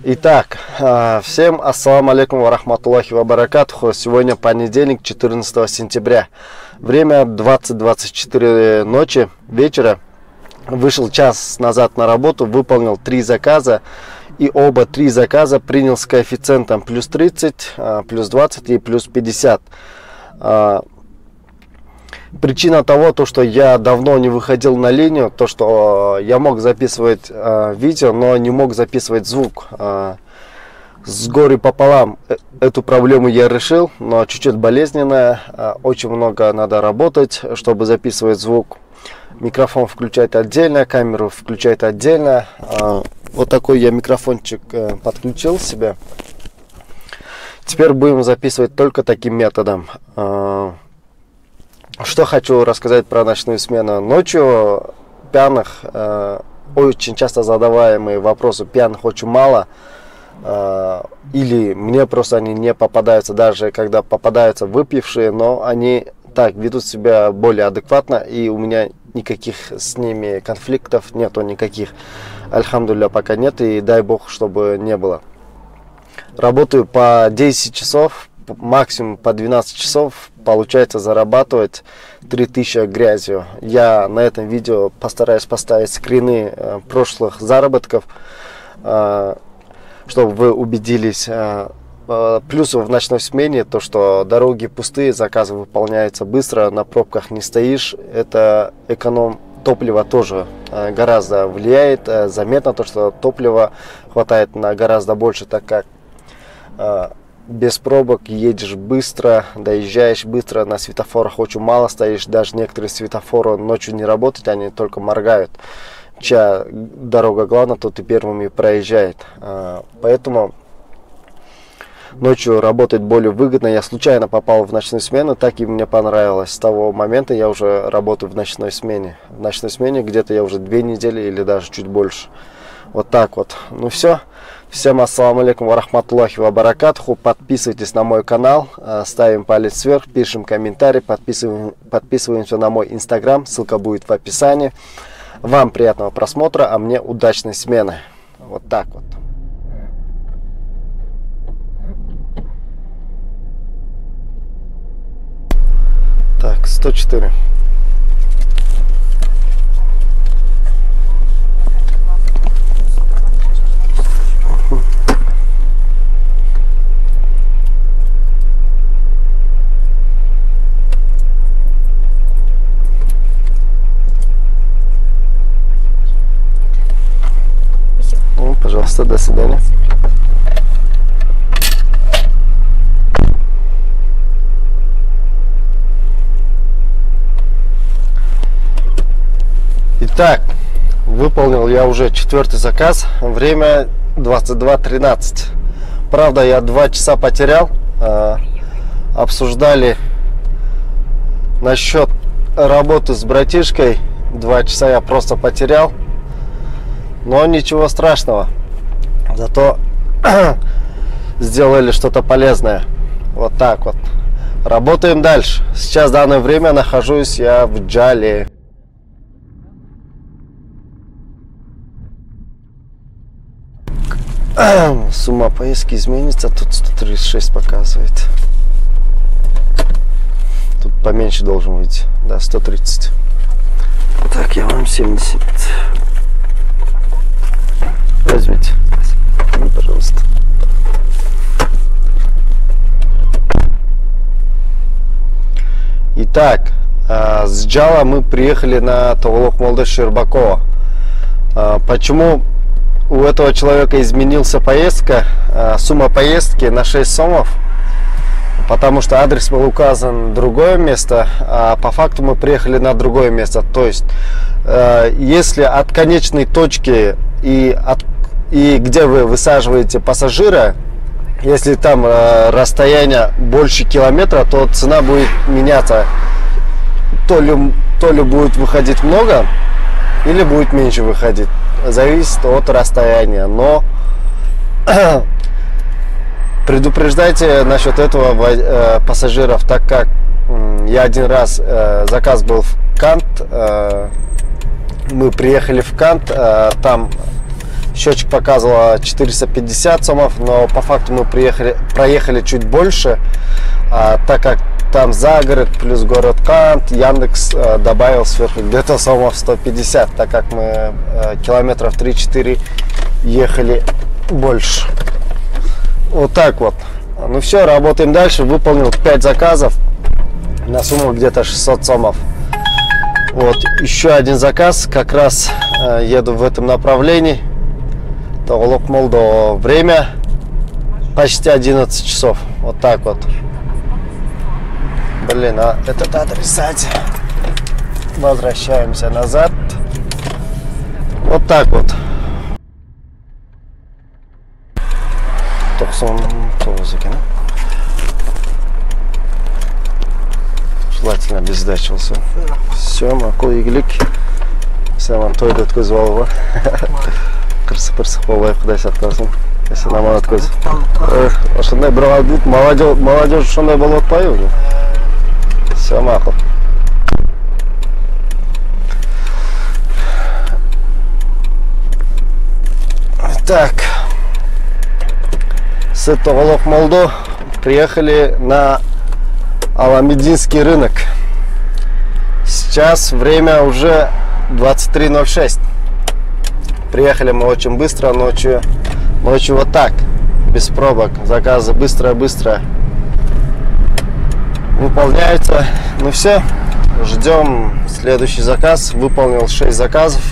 Итак, всем ассаламу алейкум ва рахматуллахи ва баракатуху. Сегодня понедельник, 14 сентября. Время 20:24 ночи, вечера. Вышел час назад на работу, выполнил 3 заказа. И оба 3 заказа принял с коэффициентом плюс 30, плюс 20 и плюс 50. Причина того, что я давно не выходил на линию, то что я мог записывать видео, но не мог записывать звук. С горя пополам эту проблему я решил, но чуть-чуть болезненная. Очень много надо работать, чтобы записывать звук. Микрофон включать отдельно, камеру включать отдельно. Вот такой я микрофончик подключил себе. Теперь будем записывать только таким методом. Что хочу рассказать про ночную смену. Ночью пьяных, очень часто задаваемые вопросы, пьяных очень мало. Или мне просто они не попадаются, даже когда попадаются выпившие, но они так ведут себя более адекватно, и у меня никаких с ними конфликтов нету, никаких. Альхамдулилля, пока нет, и дай бог, чтобы не было. Работаю по 10 часов, максимум по 12 часов, получается зарабатывать 3000 грязью. Я на этом видео постараюсь поставить скрины прошлых заработков, чтобы вы убедились. Плюсом в ночной смене то, что дороги пустые, заказы выполняются быстро, на пробках не стоишь. Это эконом топлива тоже гораздо влияет. Заметно то, что топлива хватает на гораздо больше, так как без пробок едешь быстро, доезжаешь быстро, на светофорах очень мало стоишь. Даже некоторые светофоры ночью не работают, они только моргают. Чья дорога главная, тот и первыми проезжает. Поэтому ночью работать более выгодно. Я случайно попал в ночную смену, так и мне понравилось. С того момента я уже работаю в ночной смене. В ночной смене где-то я уже 2 недели или даже чуть больше. Вот так вот. Ну все. Всем ассаламу алейкум ва рахматуллахи ва баракатуху. Подписывайтесь на мой канал, ставим палец вверх, пишем комментарий, подписываемся на мой инстаграм, ссылка будет в описании. Вам приятного просмотра, а мне удачной смены. Вот так вот. Так, 104. Ну, пожалуйста, до свидания. Итак, выполнил я уже 4-й заказ. Время 22:13. Правда, я 2 часа потерял. Обсуждали насчет работы с братишкой. 2 часа я просто потерял. Но ничего страшного. Зато сделали что-то полезное. Вот так вот. Работаем дальше. Сейчас в данное время нахожусь я в Джале. Сумма поездки изменится. Тут 136 показывает. Тут поменьше должен быть. Да, 130. Так, я вам 70. Возьмите. Пожалуйста. Итак, с Джала мы приехали на Таволок Молдо-Щербакова. Почему у этого человека изменился поездка, сумма поездки на 6 сомов? Потому что адрес был указан другое место, а по факту мы приехали на другое место. То есть, если от конечной точки и где вы высаживаете пассажира, если там расстояние больше километра, то цена будет меняться. То ли будет выходить много, или будет меньше выходить. Зависит от расстояния. Но предупреждайте насчет этого пассажиров, так как я один раз, заказ был в Кант, мы приехали в Кант, там Счетчик показывал 450 сомов, но по факту мы проехали чуть больше, так как там за город плюс город Кант, Яндекс добавил сверху где-то сомов 150, так как мы километров 3-4 ехали больше. Вот так вот. Ну все, работаем дальше. Выполнил 5 заказов на сумму где-то 600 сомов. Вот еще один заказ, как раз еду в этом направлении. Тоголок Молдо. Время почти 11 часов. Вот так вот. Блин, а этот адресать. Возвращаемся назад. Вот так вот. Желательно без сдачи. Все, макул игілік. Сәман тойды өткізіп алуға. Қырсық-пырсық болбай, Құдай сақтасын. Сен аман өткіз. Ошондай бір алдық, молодежь ошондай болып отпай уже. Все, мақұл. Так. С Тоголок Молдо приехали на Аламединский рынок. Сейчас время уже 23:06. Приехали мы очень быстро, ночью вот так, без пробок. Заказы быстро выполняются. Ну все, ждем следующий заказ. Выполнил 6 заказов.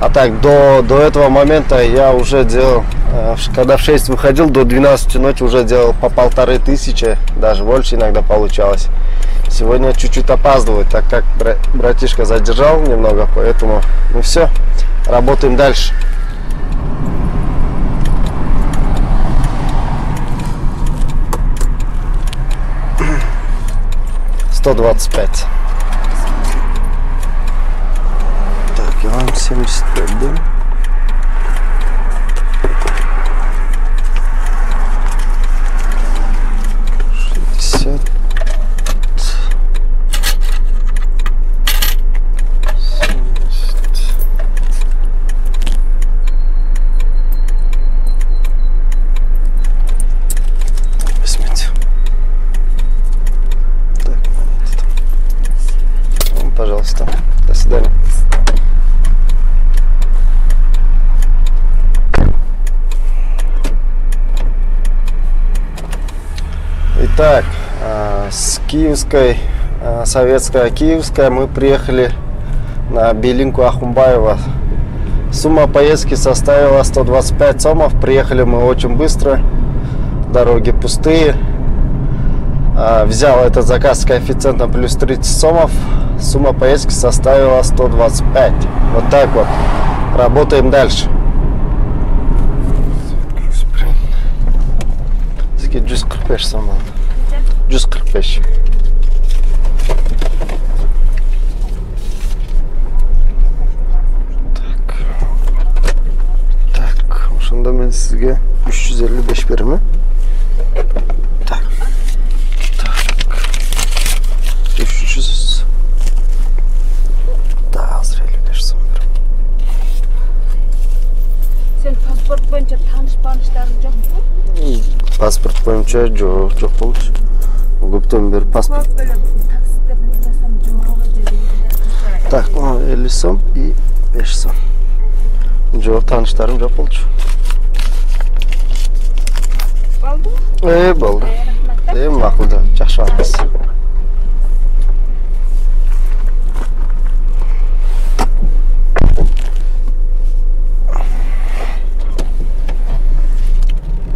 А так, до этого момента я уже делал, когда в 6 выходил, до 12 ночи уже делал по 1500, даже больше иногда получалось. Сегодня чуть-чуть опаздываю, так как братишка задержал немного, поэтому, ну все, работаем дальше. $125. Так, я вам 75, да? Пожалуйста. До свидания. Итак, с Киевской, советская Киевская, мы приехали на Белинку Ахумбаева. Сумма поездки составила 125 сомов. Приехали мы очень быстро. Дороги пустые. Взял этот заказ с коэффициентом плюс 30 сомов. Сумма поездки составила 125. Вот так вот. Работаем дальше. 145 сомов. 145. Так. Ошондо мен сизге 355 берем. Так. 300. Да, азыр 55 сом берем. Сен паспорт боюнча таныш-баныштарың жокпу? Паспорт боюнча жок болчу. Көптөн бери паспорт. Так, 50 сом и 5 сом. Жок, таныштарым жок болчу. Болду? Болду. Макул да, жакшы алабыз.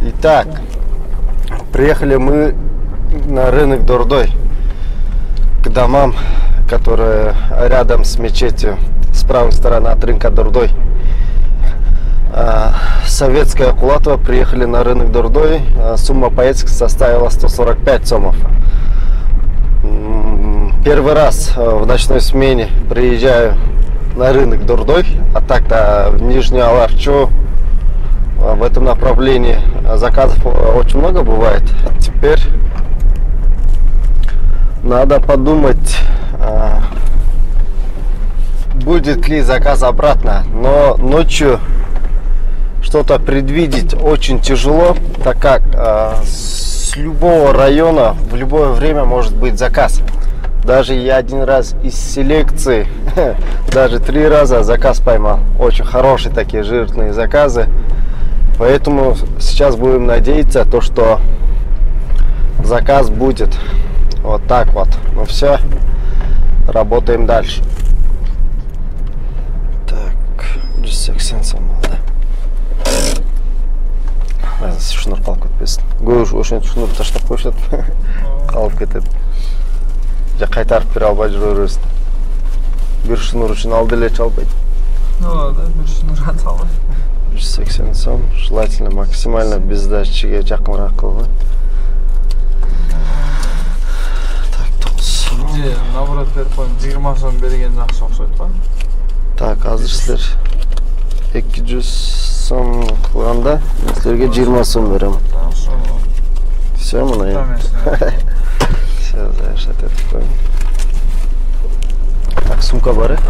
Итак, приехали мы на рынок Дордой, к домам, которые рядом с мечетью, с правой стороны от рынка Дордой. Советская Кулатова, приехали на рынок Дордой, сумма поездки составила 145 сомов. Первый раз в ночной смене приезжаю на рынок Дордой, а так-то в Нижнюю Аларчу. В этом направлении заказов очень много бывает. Теперь надо подумать, будет ли заказ обратно. Но ночью что-то предвидеть очень тяжело, так как с любого района в любое время может быть заказ. Даже я один раз из селекции, даже 3 раза заказ поймал. Очень хорошие такие жирные заказы. Поэтому сейчас будем надеяться, то, что заказ будет. Вот так вот. Ну все, работаем дальше. Так, 180 сом oldu. Шнур қалып кетпесін. Көш ошен шнур таштап қойшады. Қалып кетеді. Ja қайтарып бере албай жүре бересің. Bir шнур үшін алды еле çalбайды. Ну да, bir шнур албай. 180 сом. Желательно максимально без датчиге жақынырақ қылған. Наоборот беріп қойын 20 сом берген жақсы ұқсайды ба? Так, қазір сіздер 200 сом қылғанда сіздерге 20 сом беремін. Все, мұны все, завершать етіп қойын. Так, сумка бар еді?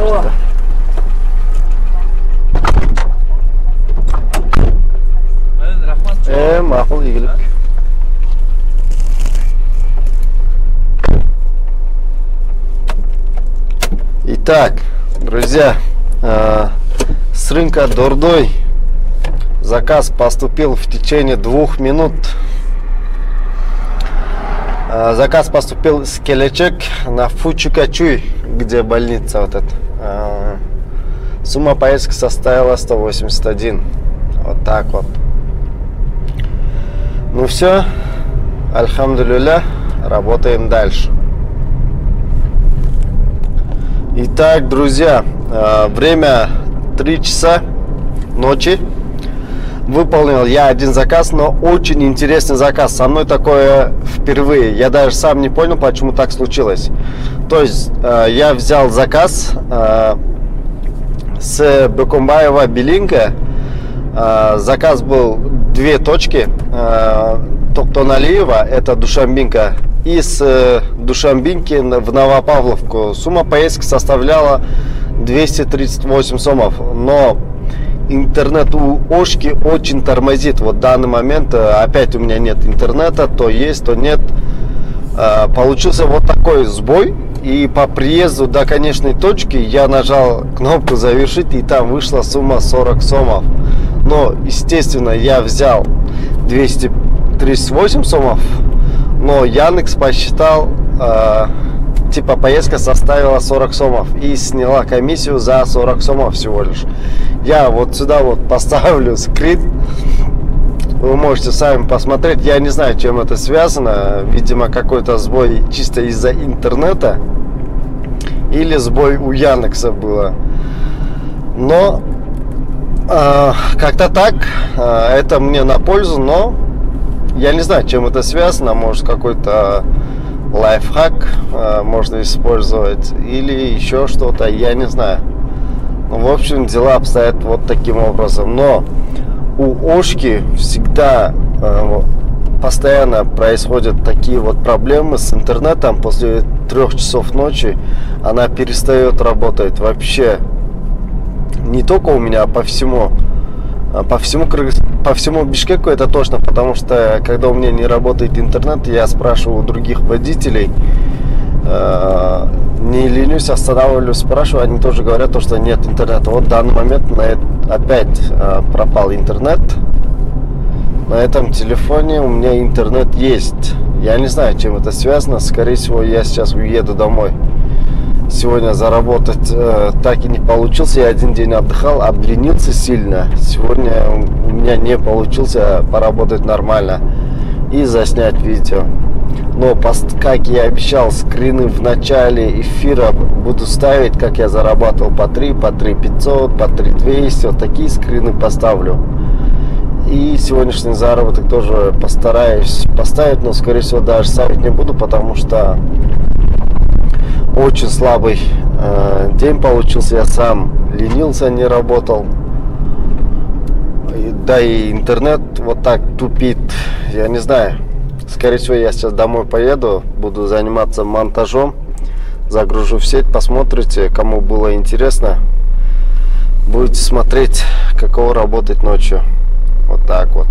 Мақұл, игілік. Итак, друзья, с рынка Дордой заказ поступил в течение 2 минут. Заказ поступил с Келечек на Фучукачуй, где больница вот эта. Сумма поездки составила 181. Вот так вот. Ну все, альхамдулилля, работаем дальше. Итак, друзья, время 3 часа ночи. Выполнил я один заказ, но очень интересный заказ. Со мной такое впервые. Я даже сам не понял, почему так случилось. То есть я взял заказ с Бекумбаева Белинка. Заказ был 2 точки. Токтоналиева, это Душанбинка. И с Душанбинки в Новопавловку. Сумма поездки составляла 238 сомов. Но интернет у Ошки очень тормозит. Вот в данный момент опять у меня нет интернета. То есть, то нет. Получился вот такой сбой. И по приезду до конечной точки я нажал кнопку завершить. И там вышла сумма 40 сомов. Но, естественно, я взял 238 сомов. Но Яндекс посчитал, типа поездка составила 40 сомов и сняла комиссию за 40 сомов всего лишь. Я вот сюда вот поставлю скрин, вы можете сами посмотреть. Я не знаю, чем это связано. Видимо, какой-то сбой чисто из-за интернета или сбой у Яндекса было. Но как-то так, это мне на пользу, но я не знаю, чем это связано. Может, какой-то лайфхак можно использовать или еще что-то, я не знаю. Ну, в общем, дела обстоят вот таким образом. Но у Ошки всегда постоянно происходят такие вот проблемы с интернетом. После 3 часов ночи она перестает работать вообще. Не только у меня, а по всему Бишкеку это точно, потому что когда у меня не работает интернет, я спрашиваю у других водителей, не ленюсь, останавливаюсь, спрашиваю, они тоже говорят, то, что нет интернета. Вот в данный момент опять пропал интернет. На этом телефоне у меня интернет есть. Я не знаю, чем это связано. Скорее всего, я сейчас уеду домой. Сегодня заработать так и не получился. Я один день отдыхал, обленился сильно. Сегодня у меня не получился поработать нормально и заснять видео. Но как я обещал, скрины в начале эфира буду ставить, как я зарабатывал по 500, по 200. Вот такие скрины поставлю. И сегодняшний заработок тоже постараюсь поставить, но скорее всего даже ставить не буду, потому что очень слабый день получился. Я сам ленился, не работал. Да и интернет вот так тупит. Я не знаю. Скорее всего, я сейчас домой поеду. Буду заниматься монтажом. Загружу в сеть. Посмотрите, кому было интересно. Будете смотреть, каково работать ночью. так вот.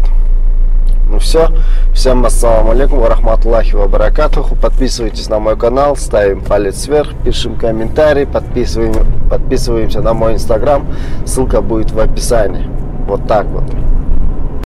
Ну все. Всем ассаламу алейкум ва рахматуллахи ва баракатуху. Подписывайтесь на мой канал, ставим палец вверх, пишем комментарий, подписываемся на мой инстаграм. Ссылка будет в описании. Вот так вот.